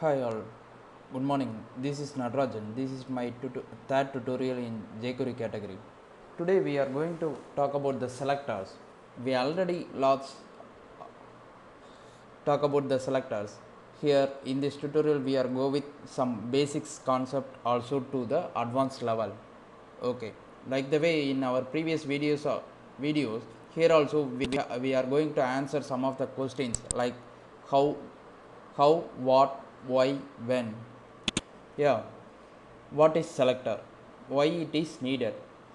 Hi all, good morning. This is Natarajan. This is my third tutorial in JQuery category. Today we are going to talk about the selectors. We already lots talk about the selectors. Here in this tutorial we are go with some basics concept also to the advanced level. Okay, like the way in our previous videos here also we are going to answer some of the questions like how, what, why, when. Yeah, what is selector? Why it is needed?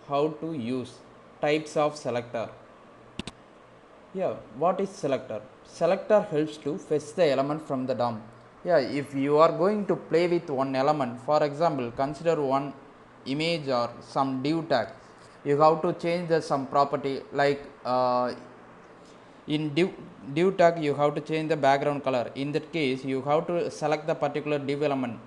How to use? Types of selector. Yeah, what is selector? Selector helps to fetch the element from the DOM. Yeah, if you are going to play with one element, for example, consider one image or some div tag. You have to change the some property like in div tag you have to change the background color. In that case, you have to select the particular div element,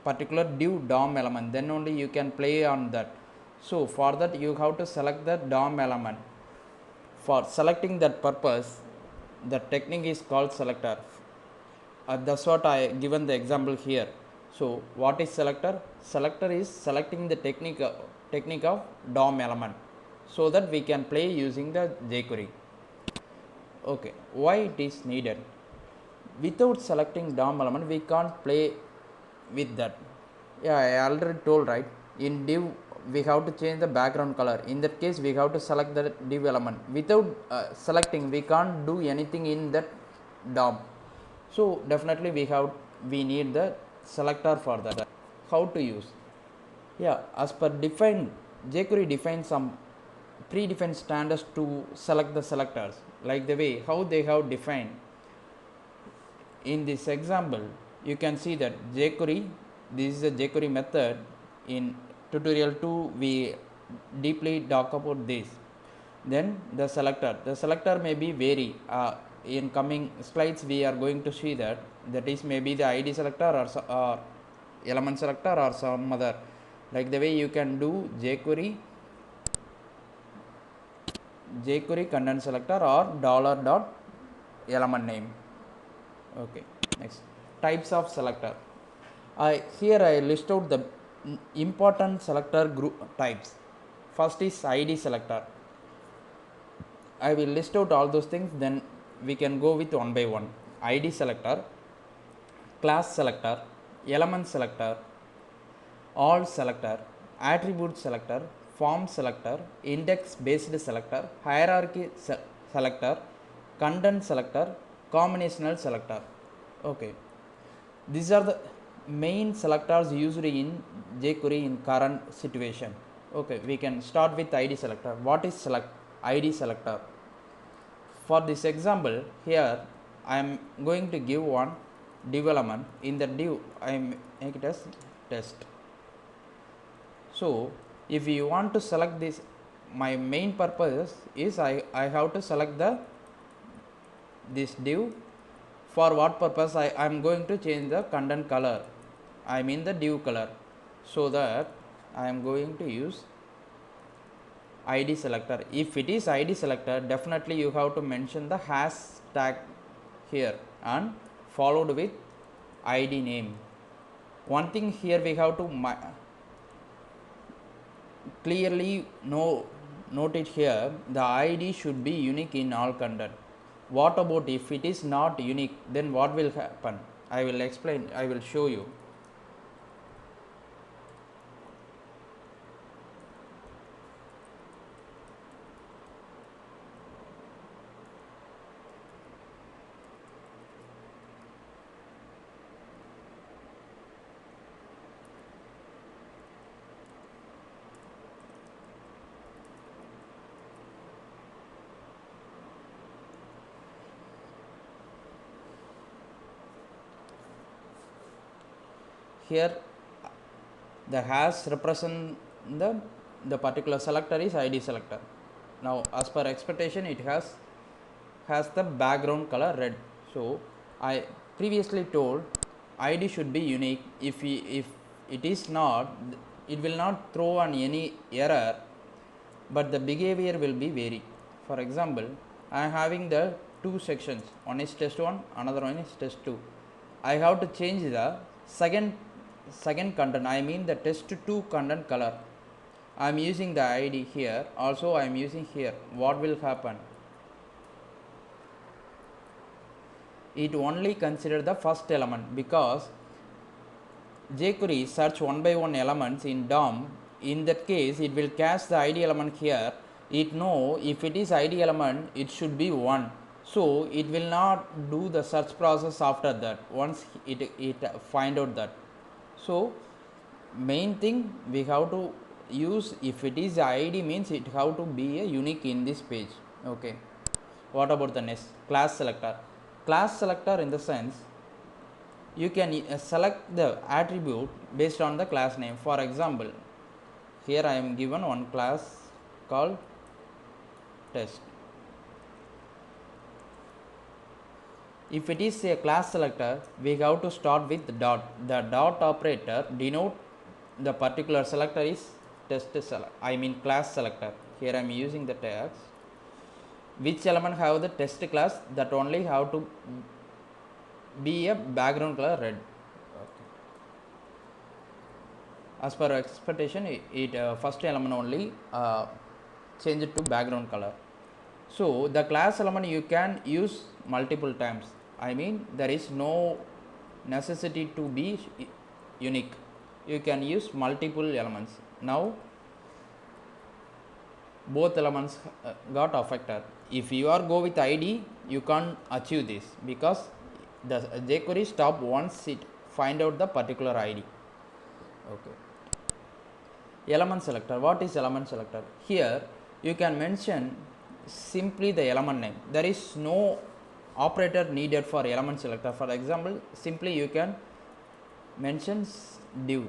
particular div DOM element, then only you can play on that. So for that you have to select the DOM element. For selecting that purpose, the technique is called selector. That's what I given the example here. So what is selector? Selector is selecting the technique of DOM element so that we can play using the jQuery. Okay, why it is needed? Without selecting DOM element we can't play with that. Yeah, I already told, right? In div we have to change the background color. In that case we have to select the div element. Without selecting we can't do anything in that DOM. So definitely we need the selector for that. How to use? Yeah, as per defined, jQuery defines some predefined standards to select the selectors, like the way how they have defined. In this example you can see that jQuery, this is a jQuery method. In tutorial 2 we deeply talk about this. Then the selector may be vary. In coming slides we are going to see that is maybe the ID selector or element selector or some other. Like the way you can do jQuery content selector or $element name. Okay, next, types of selector. Here I list out the important selector group types. First is ID selector. I will list out all those things, then we can go with one by one. ID selector, class selector, element selector, all selector, attribute selector, form selector, index based selector, hierarchy selector, content selector, combinational selector. Okay, these are the main selectors used in jQuery in current situation. Okay, we can start with ID selector. What is ID selector? For this example here I am going to give one div element. In the div I make it as test. So if you want to select this, my main purpose is I have to select this div. For what purpose? I am going to change the content color, I mean the div color, so that I am going to use ID selector. If it is ID selector, definitely you have to mention the hashtag here and followed with ID name. One thing here we have to clearly note it here, the ID should be unique in all content. What about if it is not unique? Then what will happen? I will explain, I will show you. Here the hash represent the particular selector is ID selector. Now as per expectation it has the background color red. So I previously told ID should be unique. If it is not, it will not throw on any error, but the behavior will be vary. For example, I am having the two sections, one is test 1, another one is test 2. I have to change the second content, I mean the test2 content color. I am using the ID here, also I am using here. What will happen? It only consider the first element, because JQuery search one by one elements in DOM. In that case, it will catch the ID element here. It know if it is ID element, it should be 1. So it will not do the search process after that, once it find out that. So main thing we have to use, if it is ID means it have to be a unique in this page. Okay. What about the next? Class selector. Class selector in the sense, you can select the attribute based on the class name. For example, here I am given one class called test. If it is a class selector, we have to start with dot. The dot operator denote the particular selector is class selector. Here I am using the tags. Which element have the test class, that only have to be a background color red. Okay. As per expectation, first element only change it to background color. So the class element you can use multiple times. I mean there is no necessity to be unique. You can use multiple elements. Now both elements got affected. If you are go with ID, you can't achieve this, because the jQuery stop once it find out the particular ID. Okay. Element selector. What is element selector? Here you can mention simply the element name. There is no operator needed for element selector. For example, simply you can mention div.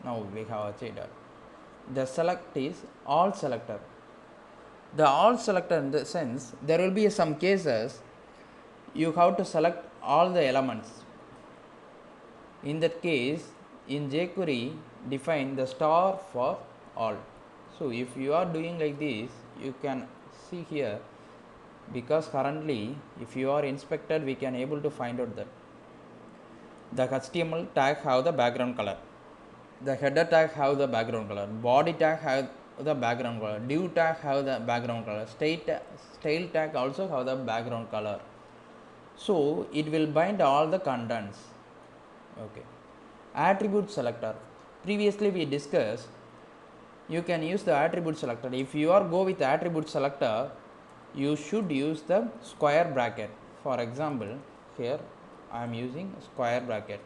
Now we have achieved that. The select is all selector. The all selector in the sense, there will be some cases you have to select all the elements. In that case, in jQuery define the star for all. So if you are doing like this, you can see here, because currently if you are inspected, we can able to find out that the HTML tag have the background color, the header tag have the background color, body tag have the background color, div tag have the background color, style tag also have the background color. So it will bind all the contents. Okay. Attribute selector. Previously we discussed, you can use the attribute selector. If you are go with attribute selector, you should use the square bracket. For example, here I am using square bracket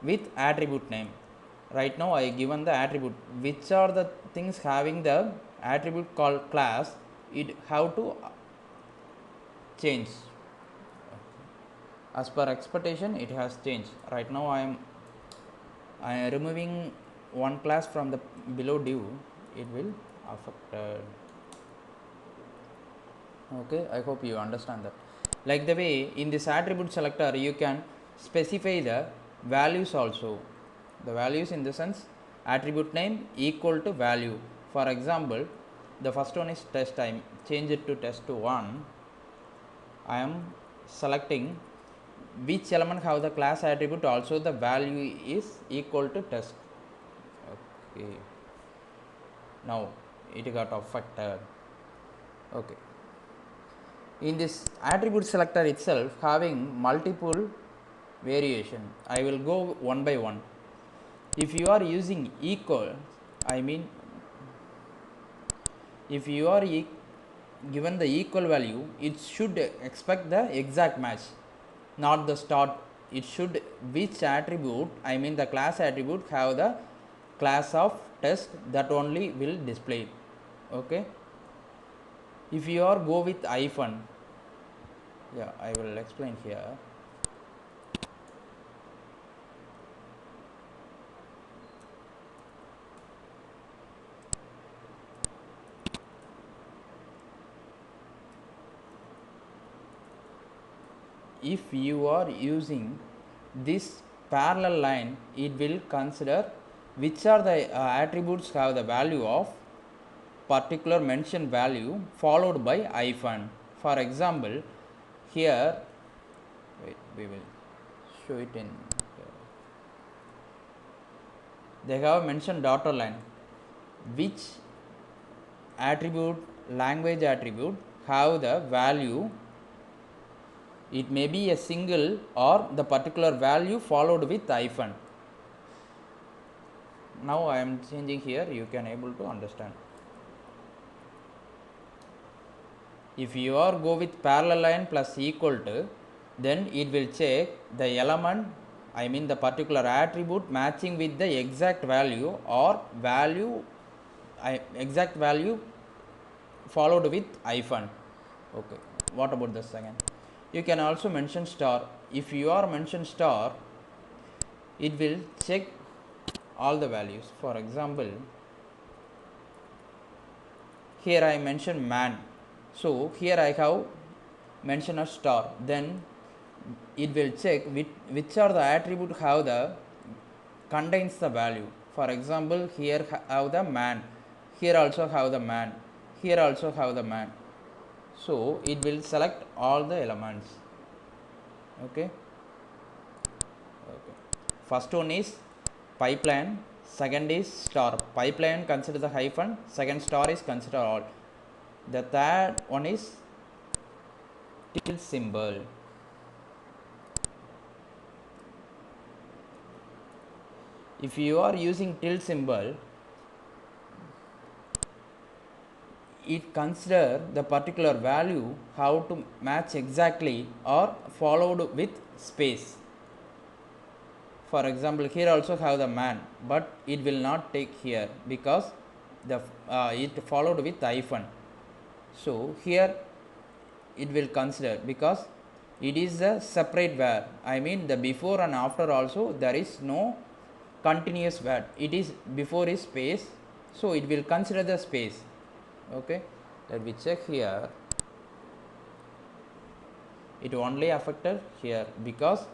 with attribute name. Right now I given the attribute, which are the things having the attribute called class, it have to change. As per expectation, it has changed. Right now I am removing one class from the below div, it will affect. Okay, I hope you understand that. Like the way in this attribute selector, you can specify the values also. The values in the sense, attribute name equal to value. For example, the first one is test. I change it to test1. I am selecting which element have the class attribute, also the value is equal to test. Okay. Now it got affected. Okay. In this attribute selector itself having multiple variation, I will go one by one. If you are using equal, I mean if you are given the equal value, it should expect the exact match, not the start. It should which attribute, I mean the class attribute have the class of test, that only will display. Okay. If you are go with hyphen, yeah, I will explain here. If you are using this parallel line, it will consider which are the attributes have the value of particular mention value followed by hyphen. For example, here, wait, we will show it in here. They have mentioned daughter line, which attribute, language attribute, have the value. It may be a single or the particular value followed with hyphen. Now I am changing here, you can able to understand. If you are go with parallel line plus equal to, then it will check the element, I mean the particular attribute matching with the exact value or exact value followed with hyphen. Okay, what about the second? You can also mention star. If you are mention star, it will check all the values. For example, here I mention man, so here I have mention a star, then it will check which are the attribute have the contains the value. For example, here have the man, here also have the man, here also have the man, so it will select all the elements. Okay, first one is pipeline, second is star. Pipeline consider the hyphen, second star is consider all. The third one is tilde symbol. If you are using tilde symbol, it consider the particular value how to match exactly or followed with space. For example, here also have the man, but it will not take here because the it followed with hyphen. So here it will consider because it is a separate var. I mean the before and after also there is no continuous var. It is before is space, so it will consider the space. Okay, let me check here. It only affected here because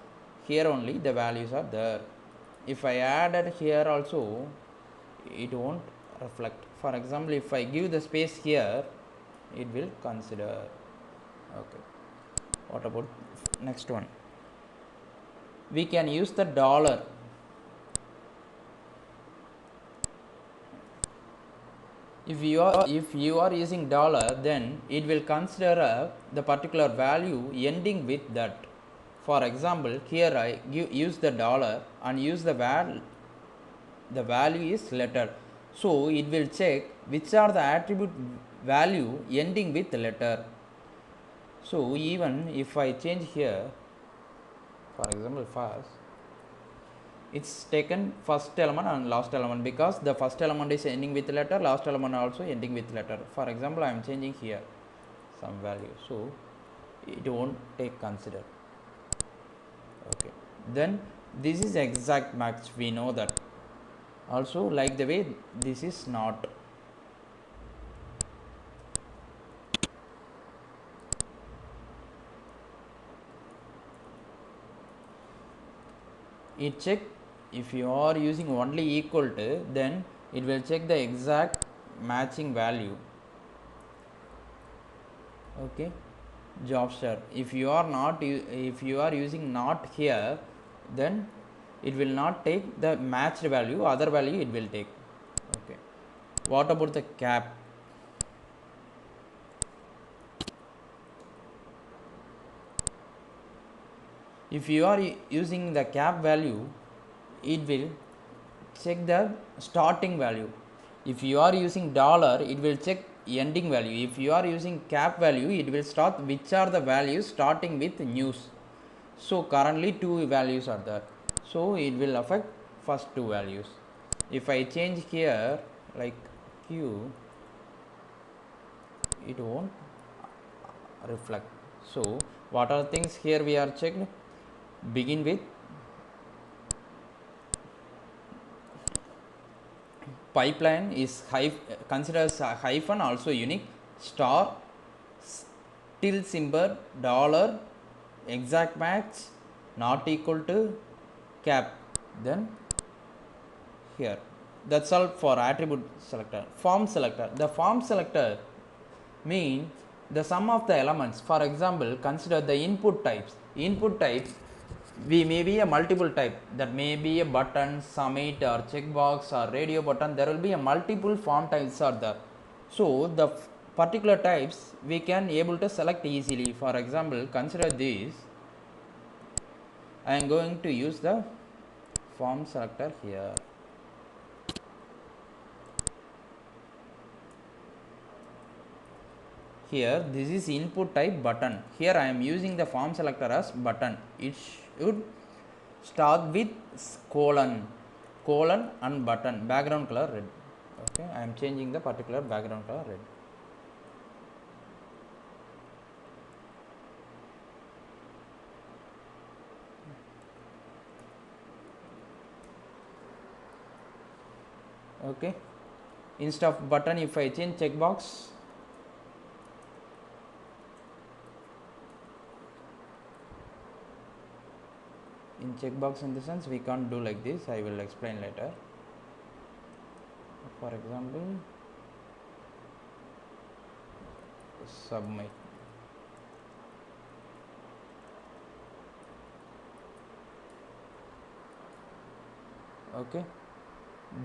here only the values are there. If I added here also, it won't reflect. For example, if I give the space here, it will consider. Okay, what about next one? We can use the dollar. If you are using dollar, then it will consider the particular value ending with that. For example, here I use the dollar and use the value is letter, so it will check which are the attribute value ending with letter. So even if I change here, for example, first, it's taken first element and last element because the first element is ending with letter, last element also ending with letter. For example, I am changing here some value, so it won't take consider. Okay, then this is exact match, we know that. Also, like the way this is not. It check if you are using only equal to, then it will check the exact matching value. Okay, job star. If you are using not here, then it will not take the matched value, other value it will take. Okay, what about the cap? If you are using the cap value, it will check the starting value. If you are using dollar, it will check ending value. If you are using cap value, it will start which are the values starting with news. So currently two values are there, so it will affect first two values. If I change here like Q, it won't reflect. So what are things here we are checked? Begin with pipeline is considers a hyphen, also unique, star, tilde symbol, dollar, exact match, not equal to, cap. Then here, that's all for attribute selector. Form selector. The form selector means the sum of the elements. For example, consider the input types. Input types, we may be a multiple type, that may be a button, submit or checkbox or radio button. There will be a multiple form types are there. So the particular types we can able to select easily. For example, consider this. I am going to use the form selector here. Here this is input type button. Here I am using the form selector as button. It should start with colon and button, background color red. Okay, I am changing the particular background color red. Okay, instead of button, if I change checkbox, in checkbox, in the sense we can't do like this. I will explain later. For example, submit. Okay,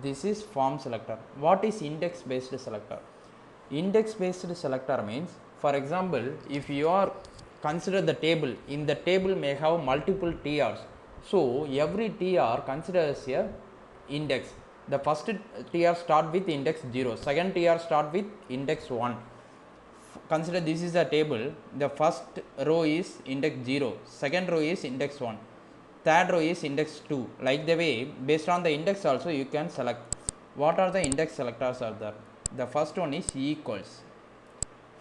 this is form selector. What is index based selector? Index based selector means, for example, if you are consider the table, in the table may have multiple TRs. So every TR considers a index. The first TR start with index 0, second TR start with index 1. Consider this is a table. The first row is index 0, second row is index 1, third row is index 2. Like the way, based on the index also you can select. What are the index selectors are there? The first one is equals.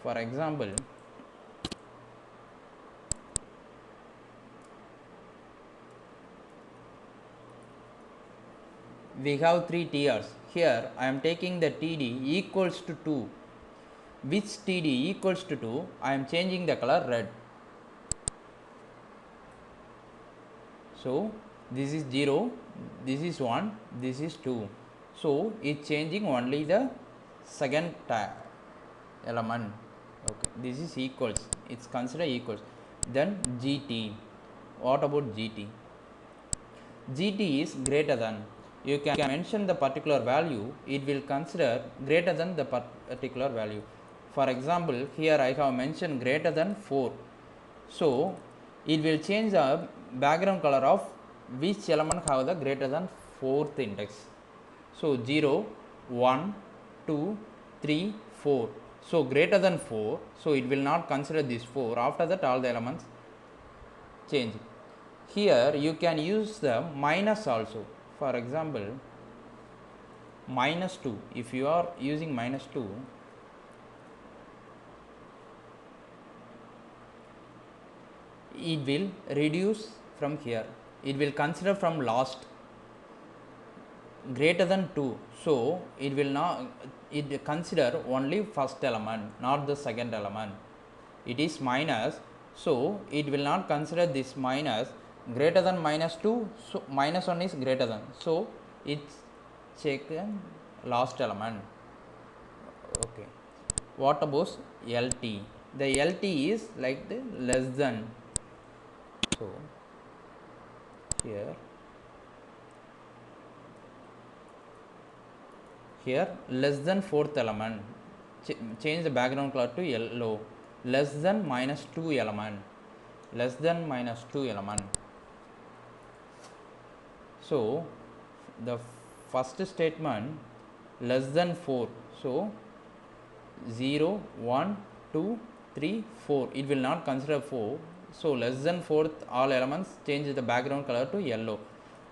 For example, we have 3 TRs. Here I am taking the TD equals to 2. Which TD equals to 2? I am changing the color red. So this is 0, this is 1, this is 2. So it's changing only the second element. Okay, this is equals. It's considered equals. Then GT. What about GT? GT is greater than. You can mention the particular value. It will consider greater than the particular value. For example, here I have mentioned greater than 4. So it will change the background color of which element have the greater than 4th index. So 0, 1, 2, 3, 4. So greater than 4. So it will not consider this 4. After that all the elements change. Here you can use the minus also. For example, minus 2. If you are using minus 2, it will reduce from here. It will consider from last, greater than 2. So it will not, it consider only first element, not the second element. It is minus, so it will not consider this minus. Greater than minus 2, so minus 1 is greater than, so it's taken last element. Okay, what about LT? The LT is like the less than. So here less than 4th element, change the background color to yellow. Less than minus 2 element, less than minus 2 element. So the first statement less than 4. So 0, 1, 2, 3, 4. It will not consider 4. So less than 4th all elements, change the background color to yellow.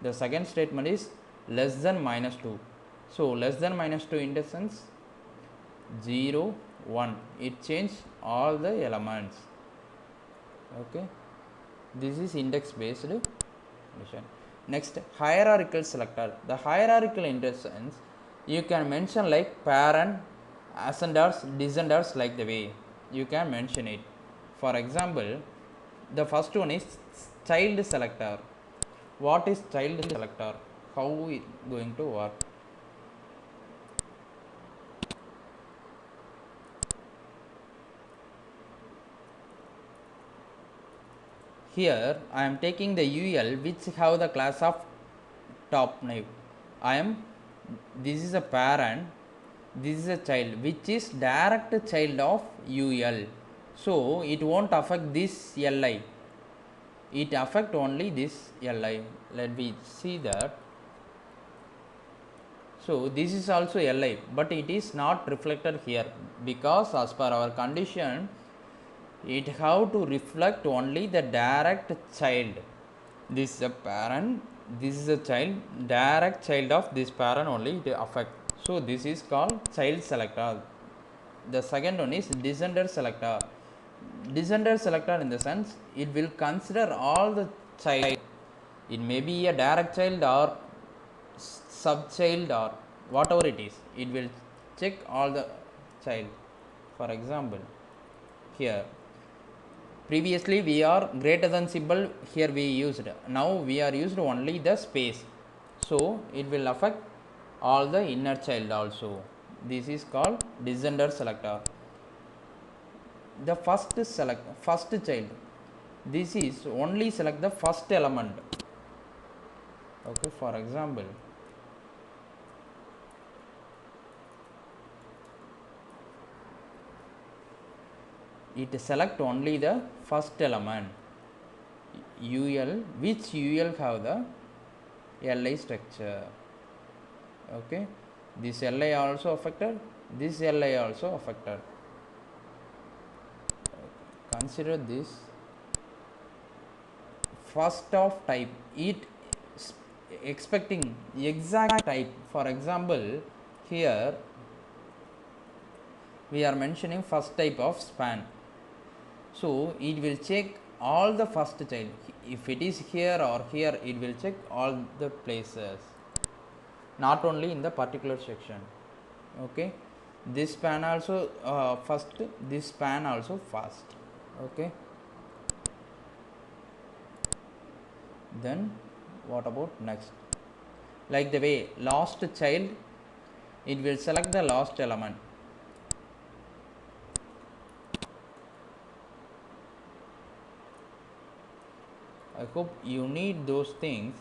The second statement is less than minus 2. So less than minus 2 in the sense 0, 1. It changed all the elements. Okay, this is index based addition. Next, hierarchical selector. The hierarchical in the sense you can mention like parent, ascenders, descenders, like the way you can mention it. For example, the first one is child selector. What is child selector? How it going to work? here I am taking the UL which have the class of top name. This is a parent, this is a child which is direct child of UL. So it won't affect this LI, it affect only this LI. Let me see that. So this is also LI, but it is not reflected here because as per our condition it have to reflect only the direct child. This is a parent, this is a child, direct child of this parent only it affect. So this is called child selector. The second one is descender selector. Descender selector in the sense it will consider all the child. It may be a direct child or subchild or whatever it is. It will check all the child. For example, here previously we are greater than symbol, here we used, now we are used only the space, so it will affect all the inner child also. This is called descender selector. The first child, this is only select the first element. Okay, for example, it select only the first element UL, which UL have the LI structure. Okay, this LI also affected, this LI also affected. Consider this first of type, it expecting exact type. For example, here we are mentioning first type of span, so it will check all the first child. If it is here or here, it will check all the places, not only in the particular section. Okay, this span also first, this span also first. Okay, then what about next? Like the way last child, it will select the last element. I hope you need those things.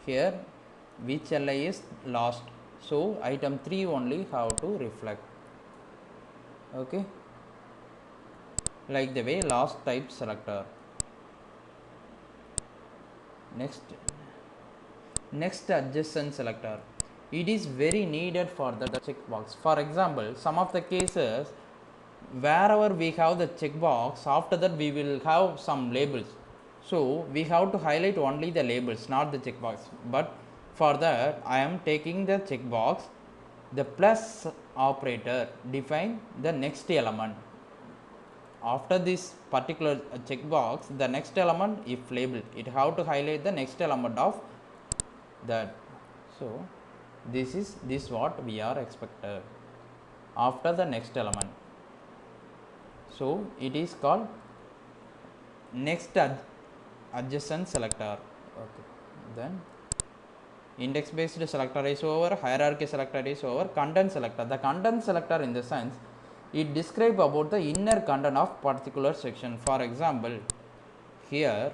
Here which LI is last, so item 3 only have to reflect. Okay, like the way last type selector. Next adjacent selector, it is very needed for the checkbox. For example, some of the cases wherever we have the checkbox, after that we will have some labels, so we have to highlight only the labels, not the checkbox. But for that I am taking the checkbox, the plus operator define the next element. After this particular checkbox, the next element if labeled, it have to highlight the next element of that. So this what we are expected after the next element. So it is called next adjacent selector. Okay, then index based selector is over, hierarchy selector is over, content selector. The content selector in the sense it describe about the inner content of particular section. For example, here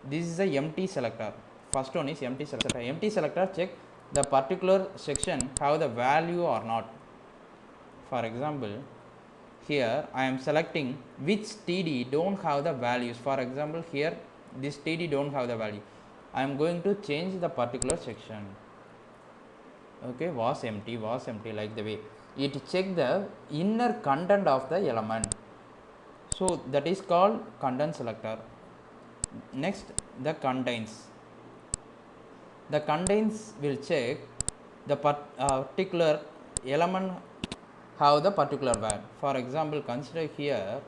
this is a empty selector. First one is empty selector. Empty selector check the particular section have the value or not. For example, here I am selecting which TD don't have the values. For example, here this TD don't have the value. I am going to change the particular section. Okay, was empty, like the way it check the inner content of the element. So that is called content selector. Next, the contains. The contains will check the particular element have the particular value. For example, consider here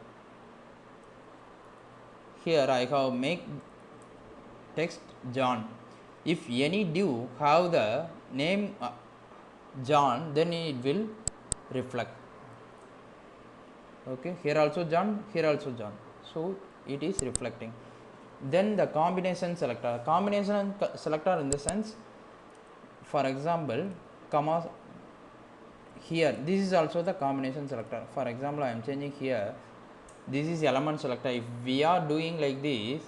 I have make text John. If any div have the name John, then it will reflect. Okay, here also John, here also John, so it is reflecting. Then the combination selector. Combination selector in the sense, for example, comma, here this is also the combination selector. For example, I am changing here, this is element selector. If we are doing like this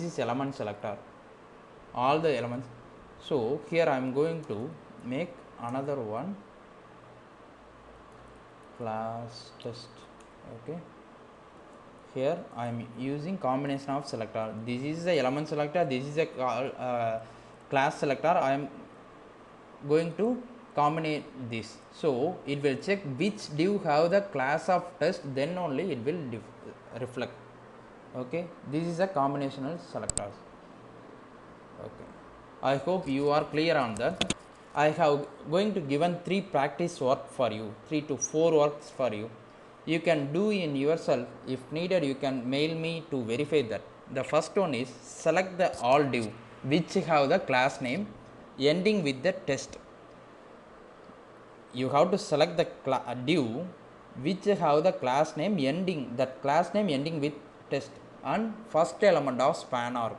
is element selector, all the elements. So here I am going to make another one, class test. Okay, here I am using combination of selector. This is the element selector, this is a class selector. I am going to combine this, so it will check which div have the class of test, then only it will reflect. Okay, this is a combinational selectors. Okay, I hope you are clear on that. I have going to given 3 practice work for you, 3 to 4 works for you. You can do in yourself. If needed, you can mail me to verify that. The first one is select the all div which have the class name ending with the test. You have to select the div which have the class name ending with test and first element of span arg.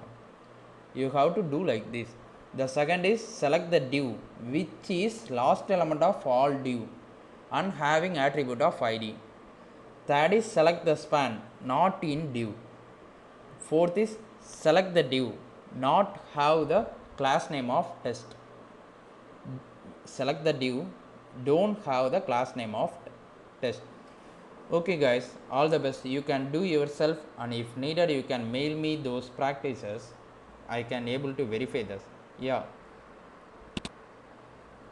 You have to do like this. The second is select the div which is last element of all div and having attribute of id. Third is select the span not in div. Fourth is select the div not have the class name of test. Select the div don't have the class name of test. Okay guys, all the best. You can do yourself, and if needed you can mail me those practices. I can able to verify this. Yeah,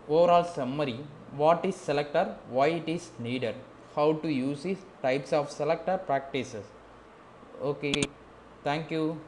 overall summary: what is selector, why it is needed, how to use it, types of selector, practices. Okay, thank you.